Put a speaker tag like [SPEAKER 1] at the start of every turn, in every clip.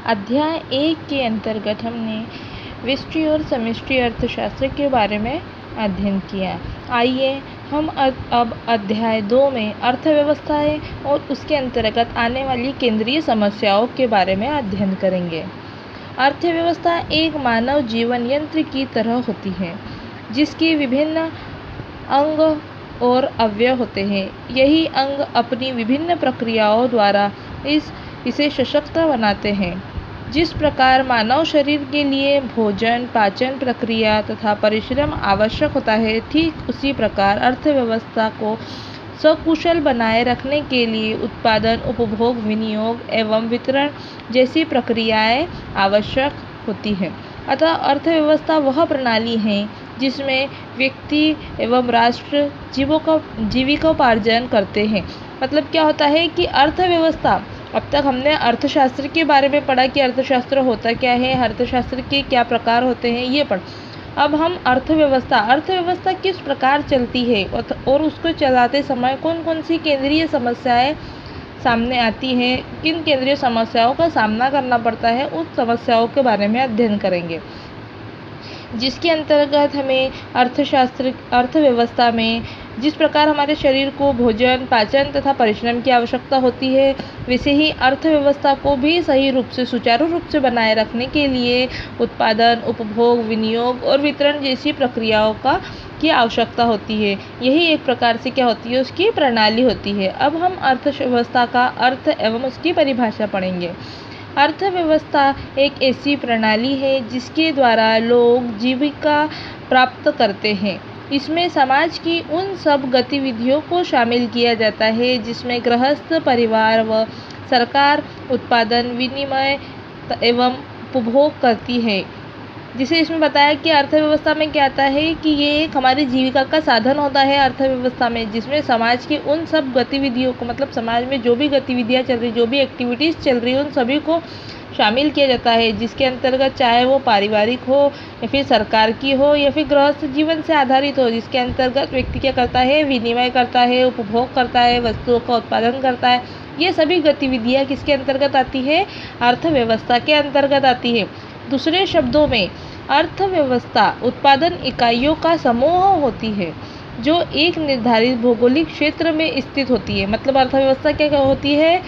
[SPEAKER 1] अध्याय 1 के अंतर्गत हमने व्यष्टि और समष्टि अर्थशास्त्र के बारे में अध्ययन किया। आइए हम अब अध्याय 2 में अर्थव्यवस्थाएं और उसके अंतर्गत आने वाली केंद्रीय समस्याओं के बारे में अध्ययन करेंगे। अर्थव्यवस्था एक मानव जीवन यंत्र की तरह होती है जिसके विभिन्न अंग और अवयव होते हैं। यही अंग अपनी विभिन्न प्रक्रियाओं द्वारा इसे सशक्त बनाते हैं। जिस प्रकार मानव शरीर के लिए भोजन, पाचन प्रक्रिया तथा परिश्रम आवश्यक होता है, ठीक उसी प्रकार अर्थव्यवस्था को सकुशल बनाए रखने के लिए उत्पादन, उपभोग, विनियोग एवं वितरण जैसी प्रक्रियाएं आवश्यक होती हैं। अतः अर्थव्यवस्था वह प्रणाली है जिसमें व्यक्ति एवं राष्ट्र जीविकोपार्जन करते हैं। मतलब क्या होता है कि अर्थव्यवस्था, अब तक हमने अर्थशास्त्र के बारे में पढ़ा कि अर्थशास्त्र होता क्या है, अर्थशास्त्र के क्या प्रकार होते हैं, ये पढ़। अब हम अर्थव्यवस्था किस प्रकार चलती है और उसको चलाते समय कौन कौन सी केंद्रीय समस्याएं सामने आती हैं, किन केंद्रीय समस्याओं का सामना करना पड़ता है, उन समस्याओं के बारे में अध्ययन करेंगे। जिसके अंतर्गत हमें अर्थव्यवस्था में जिस प्रकार हमारे शरीर को भोजन, पाचन तथा परिश्रम की आवश्यकता होती है, वैसे ही अर्थव्यवस्था को भी सही रूप से, सुचारू रूप से बनाए रखने के लिए उत्पादन, उपभोग, विनियोग और वितरण जैसी प्रक्रियाओं की आवश्यकता होती है। यही एक प्रकार से क्या होती है, उसकी प्रणाली होती है। अब हम अर्थव्यवस्था का अर्थ एवं उसकी परिभाषा पढ़ेंगे। अर्थव्यवस्था एक ऐसी प्रणाली है जिसके द्वारा लोग जीविका प्राप्त करते हैं। इसमें समाज की उन सब गतिविधियों को शामिल किया जाता है जिसमें गृहस्थ, परिवार व सरकार उत्पादन, विनिमय एवं उपभोग करती है। जिसे इसमें बताया कि अर्थव्यवस्था में क्या आता है कि ये एक हमारी जीविका का साधन होता है अर्थव्यवस्था में, जिसमें समाज की उन सब गतिविधियों को, मतलब समाज में जो भी गतिविधियाँ चल रही, जो भी एक्टिविटीज़ चल रही, उन सभी को शामिल किया जाता है। जिसके अंतर्गत चाहे वो पारिवारिक हो या फिर सरकार की हो या फिर गृहस्थ जीवन से आधारित हो, जिसके अंतर्गत व्यक्ति क्या करता है, विनिमय करता है, उपभोग करता है, वस्तुओं का उत्पादन करता है। ये सभी गतिविधियाँ किसके अंतर्गत आती है, अर्थव्यवस्था के अंतर्गत आती है। दूसरे शब्दों में अर्थव्यवस्था उत्पादन इकाइयों का समूह होती है जो एक निर्धारित भौगोलिक क्षेत्र में स्थित होती है। मतलब अर्थव्यवस्था क्या होती है,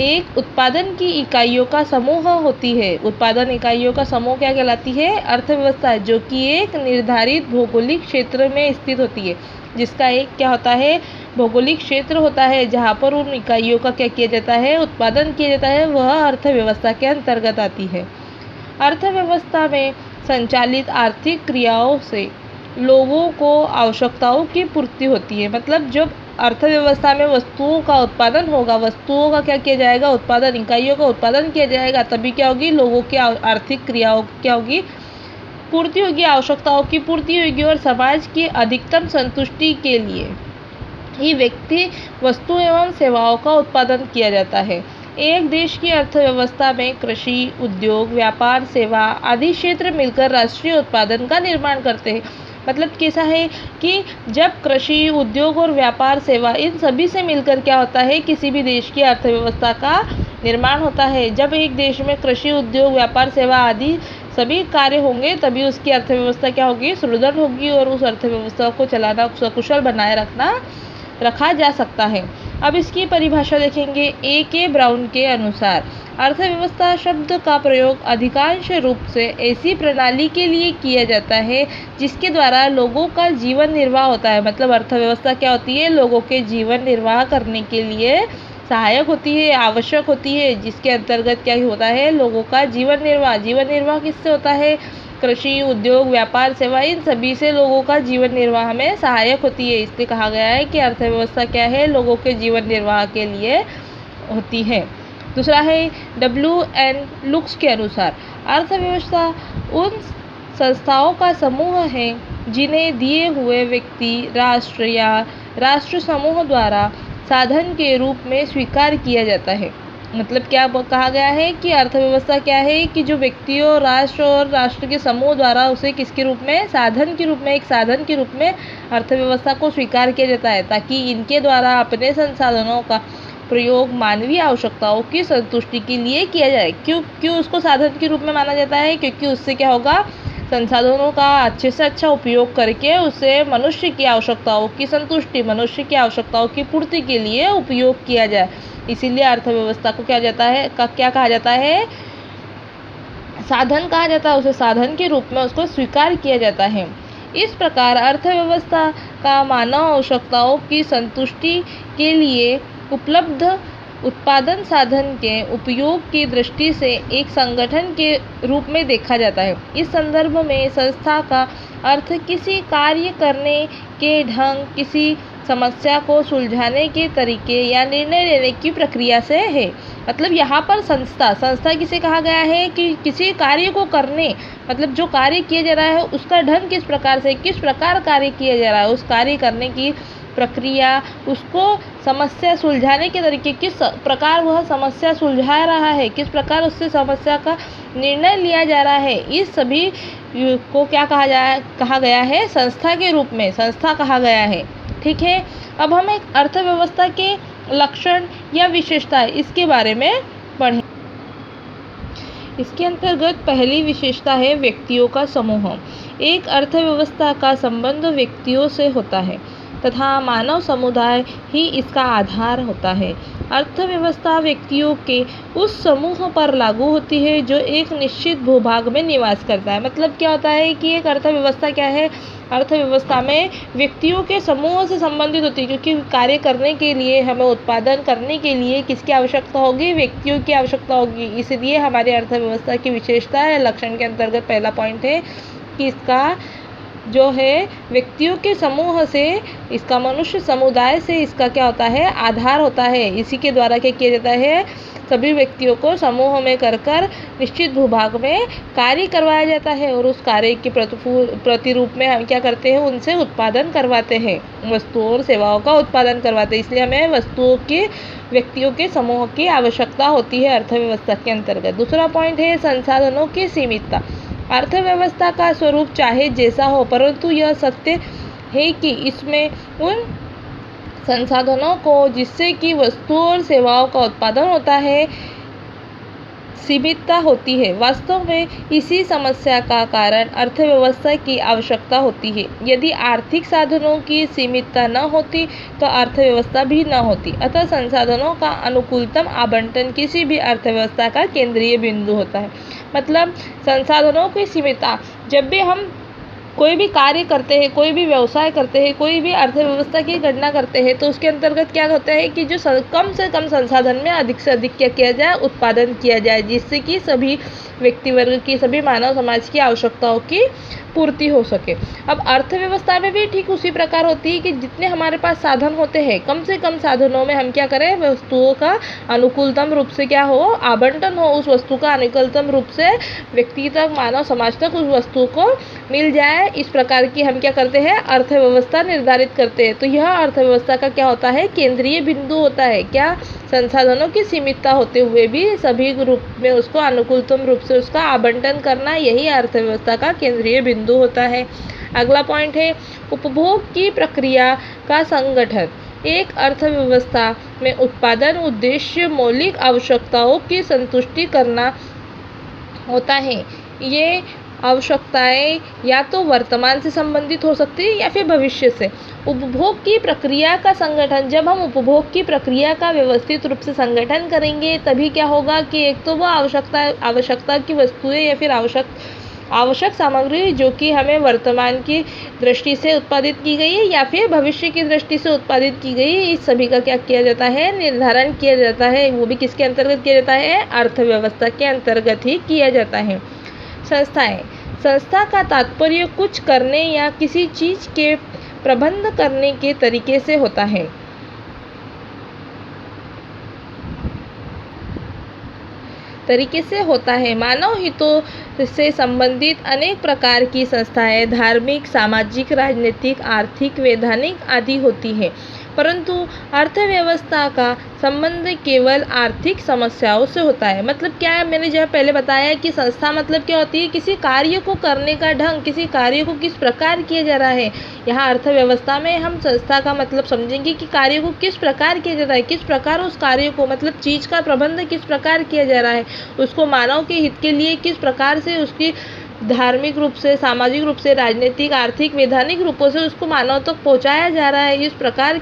[SPEAKER 1] एक उत्पादन की इकाइयों का समूह होती है। उत्पादन इकाइयों का समूह क्या कहलाती है, अर्थव्यवस्था, जो कि एक निर्धारित भौगोलिक क्षेत्र में स्थित होती है। जिसका एक क्या होता है, भौगोलिक क्षेत्र होता है जहाँ पर उन इकाइयों का क्या किया जाता है, उत्पादन किया जाता है, वह अर्थव्यवस्था के अंतर्गत आती है। अर्थव्यवस्था में संचालित आर्थिक क्रियाओं से लोगों को आवश्यकताओं की पूर्ति होती है। मतलब जब अर्थव्यवस्था में वस्तुओं का उत्पादन होगा, वस्तुओं का क्या किया जाएगा, उत्पादन, इकाइयों का उत्पादन किया जाएगा, तभी क्या होगी, लोगों की आर्थिक क्रियाओं की क्या होगी, पूर्ति होगी, आवश्यकताओं की पूर्ति होगी। और समाज की अधिकतम संतुष्टि के लिए ही व्यक्ति वस्तु एवं सेवाओं का उत्पादन किया जाता है। एक देश की अर्थव्यवस्था में कृषि, उद्योग, व्यापार, सेवा आदि क्षेत्र मिलकर राष्ट्रीय उत्पादन का निर्माण करते हैं। मतलब कैसा है कि जब कृषि, उद्योग और व्यापार, सेवा, इन सभी से मिलकर क्या होता है, किसी भी देश की अर्थव्यवस्था का निर्माण होता है। जब एक देश में कृषि, उद्योग, व्यापार, सेवा आदि सभी कार्य होंगे तभी उसकी अर्थव्यवस्था क्या होगी, सुदृढ़ होगी और उस अर्थव्यवस्था को चलाना, सकुशल बनाए रखा जा सकता है। अब इसकी परिभाषा देखेंगे। A.K. ब्राउन के अनुसार अर्थव्यवस्था शब्द का प्रयोग अधिकांश रूप से ऐसी प्रणाली के लिए किया जाता है जिसके द्वारा लोगों का जीवन निर्वाह होता है। मतलब अर्थव्यवस्था क्या होती है, लोगों के जीवन निर्वाह करने के लिए सहायक होती है, आवश्यक होती है। जिसके अंतर्गत क्या होता है, लोगों का जीवन निर्वाह किससे होता है, कृषि, उद्योग, व्यापार, सेवा, इन सभी से लोगों का जीवन निर्वाह में सहायक होती है। इसलिए कहा गया है कि अर्थव्यवस्था क्या है, लोगों के जीवन निर्वाह के लिए होती है। दूसरा है W.N. लुक्स के अनुसार अर्थव्यवस्था उन संस्थाओं का समूह है जिन्हें दिए हुए व्यक्ति, राष्ट्र या राष्ट्र समूह द्वारा साधन के रूप में स्वीकार किया जाता है। मतलब क्या कहा गया है कि अर्थव्यवस्था क्या है कि जो व्यक्तियों, राष्ट्र और राष्ट्र के समूह द्वारा उसे किसके रूप में, साधन के रूप में, एक साधन के रूप में अर्थव्यवस्था को स्वीकार किया जाता है, ताकि इनके द्वारा अपने संसाधनों का प्रयोग मानवीय आवश्यकताओं की संतुष्टि के लिए किया जाए। क्यों उसको साधन के रूप में माना जाता है? क्योंकि उससे क्या होगा, संसाधनों का अच्छे से अच्छा उपयोग करके उसे मनुष्य की आवश्यकताओं की संतुष्टि, मनुष्य की आवश्यकताओं की पूर्ति के लिए उपयोग किया जाए। इसीलिए अर्थव्यवस्था को क्या कहा जाता है? साधन कहा जाता है। उसे साधन के रूप में उसको स्वीकार किया जाता है। इस प्रकार अर्थव्यवस्था का मानव आवश्यकताओं की संतुष्टि के लिए उपलब्ध उत्पादन साधन के उपयोग की दृष्टि से एक संगठन के रूप में देखा जाता है। इस संदर्भ में संस्था का अर्थ किसी कार्य करने के ढंग, किसी समस्या को सुलझाने के तरीके या निर्णय लेने की प्रक्रिया से है। मतलब यहाँ पर संस्था किसे कहा गया है कि किसी कार्य को करने, मतलब जो कार्य किया जा रहा है उसका ढंग किस प्रकार कार्य किया जा रहा है, उस कार्य करने की प्रक्रिया, उसको समस्या सुलझाने के तरीके, किस प्रकार वह समस्या सुलझा रहा है, किस प्रकार उससे समस्या का निर्णय लिया जा रहा है, इस सभी को क्या कहा गया है? संस्था के रूप में संस्था कहा गया है। ठीक है। अब हम एक अर्थव्यवस्था के लक्षण या विशेषता इसके बारे में पढ़ें। इसके अंतर्गत पहली विशेषता है व्यक्तियों का समूह। एक अर्थव्यवस्था का संबंध व्यक्तियों से होता है तथा मानव समुदाय ही इसका आधार होता है। अर्थव्यवस्था व्यक्तियों के उस समूह पर लागू होती है जो एक निश्चित भूभाग में निवास करता है। मतलब क्या होता है कि एक अर्थव्यवस्था क्या है? अर्थव्यवस्था में व्यक्तियों के समूह से संबंधित होती है, क्योंकि कार्य करने के लिए, हमें उत्पादन करने के लिए किसकी आवश्यकता होगी? व्यक्तियों की आवश्यकता होगी। इसलिए हमारी अर्थव्यवस्था की विशेषता है लक्षण के अंतर्गत पहला पॉइंट है कि इसका जो है व्यक्तियों के समूह से, इसका मनुष्य समुदाय से इसका क्या होता है? आधार होता है। इसी के द्वारा क्या किया जाता है? सभी व्यक्तियों को समूह में कर निश्चित भूभाग में कार्य करवाया जाता है और उस कार्य के प्रतिरूप में हम क्या करते हैं? उनसे उत्पादन करवाते हैं, वस्तुओं और सेवाओं का उत्पादन करवाते हैं। इसलिए हमें वस्तुओं के, व्यक्तियों के समूह की आवश्यकता होती है अर्थव्यवस्था के अंतर्गत। दूसरा पॉइंट है संसाधनों की सीमितता। अर्थव्यवस्था का स्वरूप चाहे जैसा हो, परंतु यह सत्य है कि इसमें उन संसाधनों को जिससे कि वस्तुओं और सेवाओं का उत्पादन होता है, सीमितता होती है। वास्तव में इसी समस्या का कारण अर्थव्यवस्था की आवश्यकता होती है। यदि आर्थिक साधनों की सीमितता न होती तो अर्थव्यवस्था भी न होती। अतः संसाधनों का अनुकूलतम आवंटन किसी भी अर्थव्यवस्था का केंद्रीय बिंदु होता है। मतलब संसाधनों की सीमितता, जब भी हम कोई भी कार्य करते हैं, कोई भी व्यवसाय करते हैं, कोई भी अर्थव्यवस्था की गणना करते हैं, तो उसके अंतर्गत क्या होता है कि जो कम से कम संसाधन में अधिक से अधिक क्या किया जाए? उत्पादन किया जाए, जिससे कि सभी व्यक्ति वर्ग की, सभी मानव समाज की आवश्यकताओं की पूर्ति हो सके। अब अर्थव्यवस्था में भी ठीक उसी प्रकार होती है कि जितने हमारे पास साधन होते हैं, कम से कम साधनों में हम क्या करें? वस्तुओं का अनुकूलतम रूप से क्या हो? आवंटन हो, उस वस्तु का अनुकूलतम रूप से व्यक्ति तक, मानव समाज तक उस वस्तु को मिल जाए। इस प्रकार की हम क्या करते हैं? अर्थव्यवस्था निर्धारित करते हैं। तो यह अर्थव्यवस्था का क्या होता है? केंद्रीय बिंदु होता है। क्या? संसाधनों की सीमितता होते हुए भी सभी रूप में उसको अनुकूलतम रूप से उसका आवंटन करना, यही अर्थव्यवस्था का केंद्रीय बिंदु होता है। अगला पॉइंट है उपभोग की प्रक्रिया का संगठन। एक अर्थव्यवस्था में उत्पादन उद्देश्य मौलिक आवश्यकताओं की संतुष्टि करना होता है। ये आवश्यकताएं या तो वर्तमान से संबंधित हो सकती है या फिर भविष्य से। उपभोग की प्रक्रिया का संगठन, जब हम उपभोग की प्रक्रिया का व्यवस्थित रूप से संगठन करेंगे तभी क्या होगा कि एक तो वो आवश्यकता की वस्तुएं या फिर आवश्यक सामग्री जो कि हमें वर्तमान की दृष्टि से उत्पादित की गई है या फिर भविष्य की दृष्टि से उत्पादित की गई है, इस सभी का क्या किया जाता है? निर्धारण किया जाता है। वो भी किसके अंतर्गत किया जाता है? अर्थव्यवस्था के अंतर्गत ही किया जाता है। संस्थाएं, संस्था का तात्पर्य कुछ करने या किसी चीज के प्रबंध करने के तरीके से होता है। मानव हितों से संबंधित अनेक प्रकार की संस्थाएं धार्मिक, सामाजिक, राजनीतिक, आर्थिक, वैधानिक आदि होती है। परंतु अर्थव्यवस्था का संबंध केवल आर्थिक समस्याओं से होता है। मतलब क्या है, मैंने जब पहले बताया कि संस्था मतलब क्या होती है, किसी कार्य को करने का ढंग, किसी कार्य को किस प्रकार किया जा रहा है। यहाँ अर्थव्यवस्था में हम संस्था का मतलब समझेंगे कि कार्य को किस प्रकार किया जा रहा है, किस प्रकार उस कार्य को मतलब चीज़ का प्रबंध किस प्रकार किया जा रहा है, उसको मानव के हित के लिए किस प्रकार से उसकी धार्मिक रूप से, सामाजिक रूप से, राजनीतिक, आर्थिक, वैधानिक रूपों से उसको मानव तक पहुंचाया जा रहा है। इस प्रकार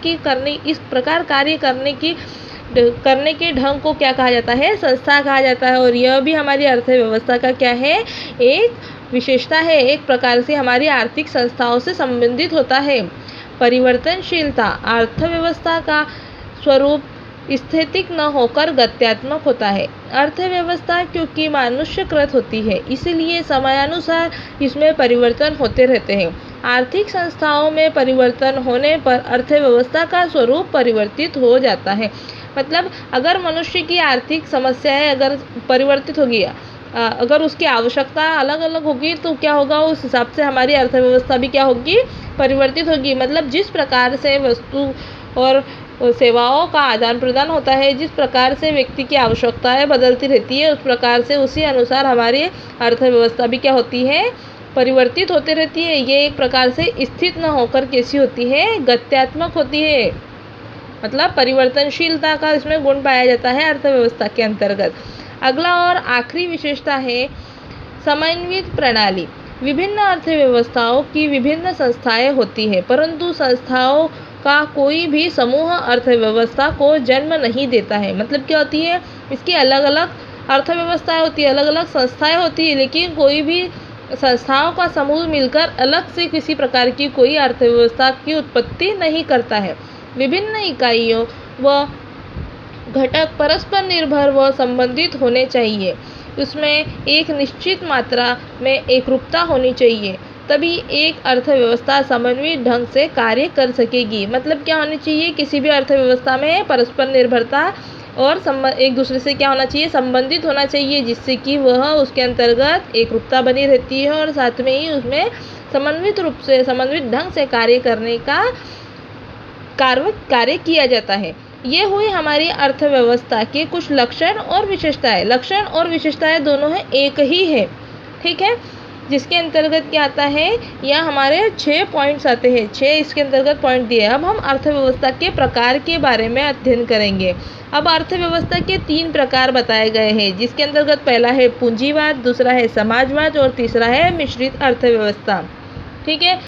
[SPEAKER 1] कार्य करने के ढंग को क्या कहा जाता है, संस्था कहा जाता है। और यह भी हमारी अर्थव्यवस्था का क्या है, एक विशेषता है, एक प्रकार से हमारी आर्थिक संस्थाओं से संबंधित होता है। परिवर्तनशीलता, अर्थव्यवस्था का स्वरूप स्थितिक न होकर गत्यात्मक होता है। अर्थव्यवस्था क्योंकि मनुष्यकृत होती है, इसलिए समयानुसार इसमें परिवर्तन होते रहते हैं। आर्थिक संस्थाओं में परिवर्तन होने पर अर्थव्यवस्था का स्वरूप परिवर्तित हो जाता है। मतलब अगर मनुष्य की आर्थिक समस्याएं अगर परिवर्तित होगी, अगर उसकी आवश्यकता अलग अलग होगी तो क्या होगा, उस हिसाब से हमारी अर्थव्यवस्था भी क्या होगी, परिवर्तित होगी। मतलब जिस प्रकार से वस्तु और सेवाओं का आदान प्रदान होता है, जिस प्रकार से व्यक्ति की आवश्यकताएं बदलती रहती है, उस प्रकार से उसी अनुसार हमारी अर्थव्यवस्था भी क्या होती है, परिवर्तित होती रहती है। ये एक प्रकार से स्थिर न होकर कैसी होती है, गत्यात्मक होती है। मतलब परिवर्तनशीलता का इसमें गुण पाया जाता है अर्थव्यवस्था के अंतर्गत। अगला और आखिरी विशेषता है समन्वित प्रणाली। विभिन्न अर्थव्यवस्थाओं की विभिन्न संस्थाएं होती है, परंतु संस्थाओं का कोई भी समूह अर्थव्यवस्था को जन्म नहीं देता है। मतलब क्या होती है, इसकी अलग अलग अर्थव्यवस्थाएं होती है, अलग अलग संस्थाएं होती है, लेकिन कोई भी संस्थाओं का समूह मिलकर अलग से किसी प्रकार की कोई अर्थव्यवस्था की उत्पत्ति नहीं करता है। विभिन्न इकाइयों व घटक परस्पर निर्भर व संबंधित होने चाहिए। उसमें एक निश्चित मात्रा में एकरूपता होनी चाहिए, तभी एक अर्थव्यवस्था समन्वित ढंग से कार्य कर सकेगी। मतलब क्या होनी चाहिए, किसी भी अर्थव्यवस्था में परस्पर निर्भरता और एक दूसरे से क्या होना चाहिए, संबंधित होना चाहिए, जिससे कि वह उसके अंतर्गत एकरूपता बनी रहती है और साथ में ही उसमें समन्वित रूप से, समन्वित ढंग से कार्य करने का कार्य किया जाता है। ये हुई हमारी अर्थव्यवस्था के कुछ लक्षण और विशेषताएं। लक्षण और विशेषताएं दोनों हैं, एक ही है, ठीक है। जिसके अंतर्गत क्या आता है, यह हमारे 6 पॉइंट्स आते हैं, 6 इसके अंतर्गत पॉइंट दिए। अब हम अर्थव्यवस्था के प्रकार के बारे में अध्ययन करेंगे। अब अर्थव्यवस्था के 3 प्रकार बताए गए हैं, जिसके अंतर्गत पहला है पूंजीवाद, दूसरा है समाजवाद और तीसरा है मिश्रित अर्थव्यवस्था, ठीक है।